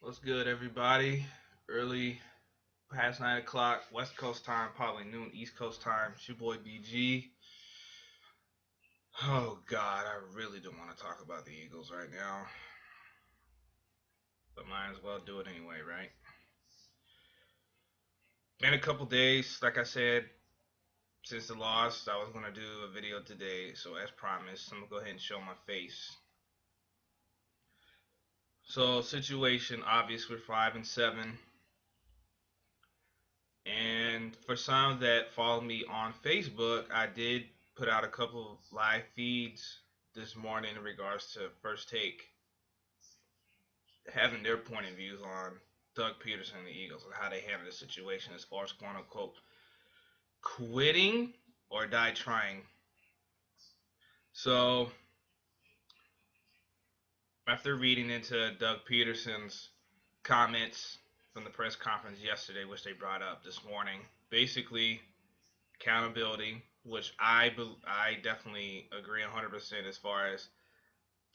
What's good, everybody? Early past 9 o'clock, West Coast time, probably noon, East Coast time. It's your boy BG. Oh, God, I really don't want to talk about the Eagles right now, but might as well do it anyway, right? Been a couple days, like I said, since the loss. I was going to do a video today, so as promised, I'm going to go ahead and show my face. So, situation obvious, we're 5 and 7. And for some that follow me on Facebook, I did put out a couple of live feeds this morning in regards to First Take having their point of views on Doug Peterson and the Eagles and how they handle the situation as far as quote unquote quitting or die trying. So after reading into Doug Peterson's comments from the press conference yesterday, which they brought up this morning, basically accountability, which I definitely agree 100% as far as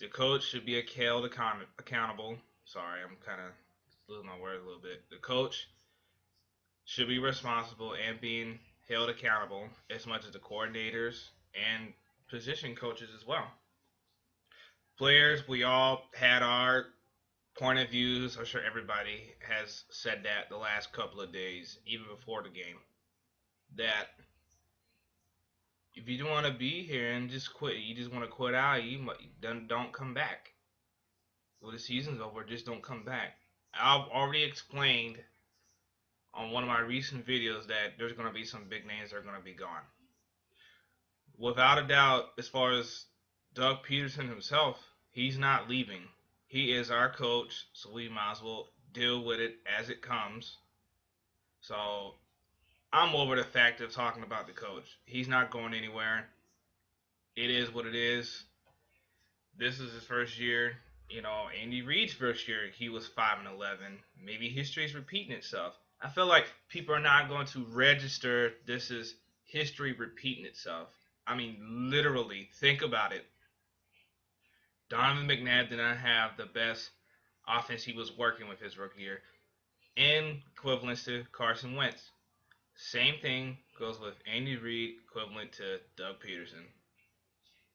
the coach should be held accountable. Sorry, I'm kind of losing my words a little bit. The coach should be responsible and being held accountable as much as the coordinators and position coaches as well. Players, we all had our point of views. I'm sure everybody has said that the last couple of days, even before the game, that if you don't want to be here and just quit, you just want to quit out, you don't come back. Well, the season's over, just don't come back. I've already explained on one of my recent videos that there's going to be some big names that are going to be gone. Without a doubt, as far as Doug Peterson himself, he's not leaving. He is our coach, so we might as well deal with it as it comes. So I'm over the fact of talking about the coach. He's not going anywhere. It is what it is. This is his first year. Andy Reid's first year, he was 5-11. Maybe history's repeating itself. I feel like people are not going to register this is history repeating itself. I mean, literally, think about it. Donovan McNabb did not have the best offense he was working with his rookie year, in equivalence to Carson Wentz. Same thing goes with Andy Reid, equivalent to Doug Peterson.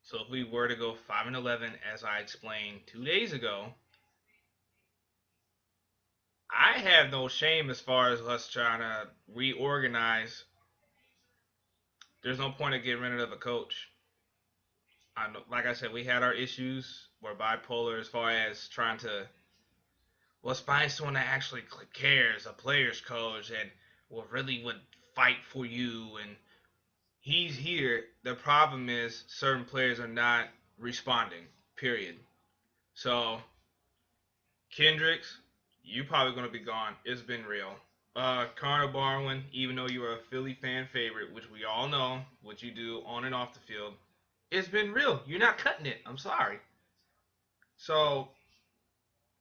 So if we were to go 5-11, as I explained 2 days ago, I have no shame as far as us trying to reorganize. There's no point of getting rid of a coach. I know, like I said, we had our issues. We're bipolar as far as trying to, let's find someone that actually cares, a player's coach, and will really would fight for you. And he's here. The problem is certain players are not responding. Period. So Kendricks, you probably gonna be gone. It's been real. Connor Barwin, even though you're a Philly fan favorite, which we all know what you do on and off the field, it's been real. You're not cutting it. I'm sorry. So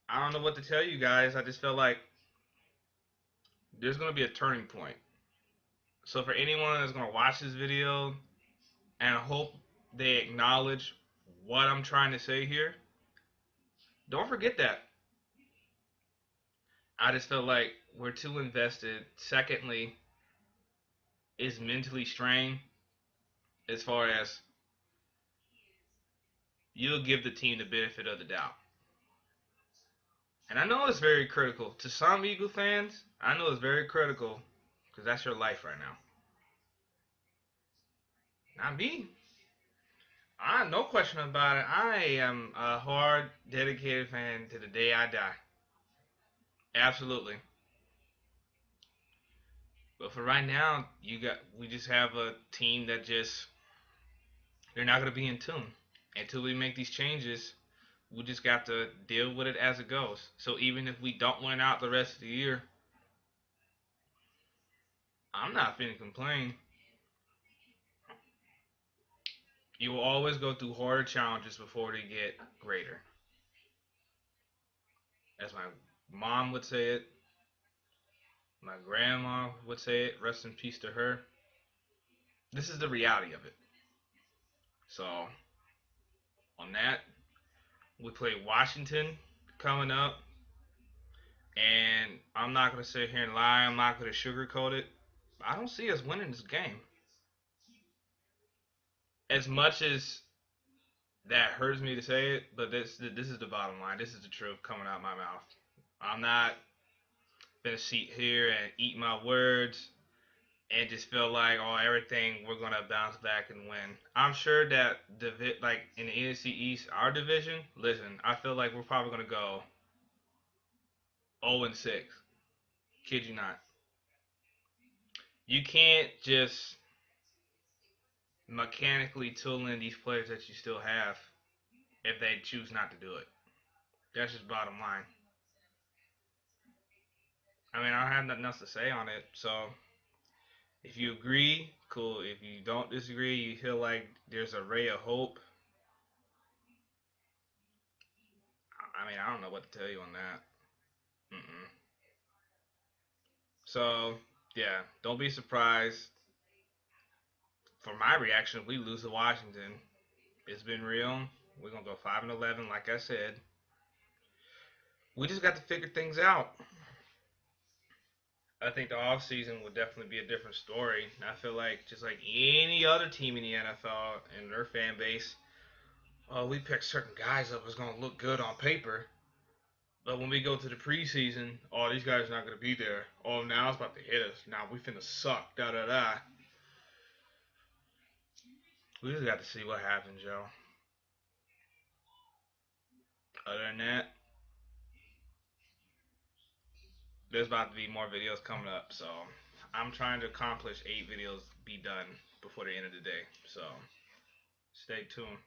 I don't know what to tell you guys. I just felt like there's gonna be a turning point. So for anyone that's gonna watch this video, and I hope they acknowledge what I'm trying to say here, don't forget that. I just feel like we're too invested. Secondly, is mentally strained as far as you'll give the team the benefit of the doubt. And I know it's very critical. To some Eagle fans, I know it's very critical because that's your life right now. Not me. No question about it. I am a hard, dedicated fan to the day I die. Absolutely. But for right now, we just have a team that just they're not gonna be in tune until we make these changes. We just got to deal with it as it goes. So even if we don't win out the rest of the year, I'm not finna complain. You will always go through harder challenges before they get greater. As my mom would say it, my grandma would say it, rest in peace to her. This is the reality of it. So, on that, we play Washington coming up. And I'm not going to sit here and lie. I'm not going to sugarcoat it. I don't see us winning this game. As much as that hurts me to say it, but this is the bottom line. This is the truth coming out of my mouth. I'm not gonna sit here and eat my words and just feel like, oh, everything we're gonna bounce back and win. I'm sure that like in the NFC East, our division. Listen, I feel like we're probably gonna go 0-6. Kid you not. You can't just mechanically tool in these players that you still have if they choose not to do it. That's just bottom line. I mean, I don't have nothing else to say on it. So if you agree, cool. If you don't disagree, you feel like there's a ray of hope. I mean, I don't know what to tell you on that. Mm-mm. So yeah, don't be surprised. For my reaction, if we lose to Washington, it's been real. We're gonna go 5-11, like I said. We just got to figure things out. I think the off season will definitely be a different story. I feel like just like any other team in the NFL and their fan base, oh, we picked certain guys up. It's gonna look good on paper, but when we go to the preseason, oh, these guys are not gonna be there. Oh, now it's about to hit us. Now we finna suck. Da da da. We just got to see what happens, Joe. Other than that, there's about to be more videos coming up. So I'm trying to accomplish 8 videos be done before the end of the day. So stay tuned.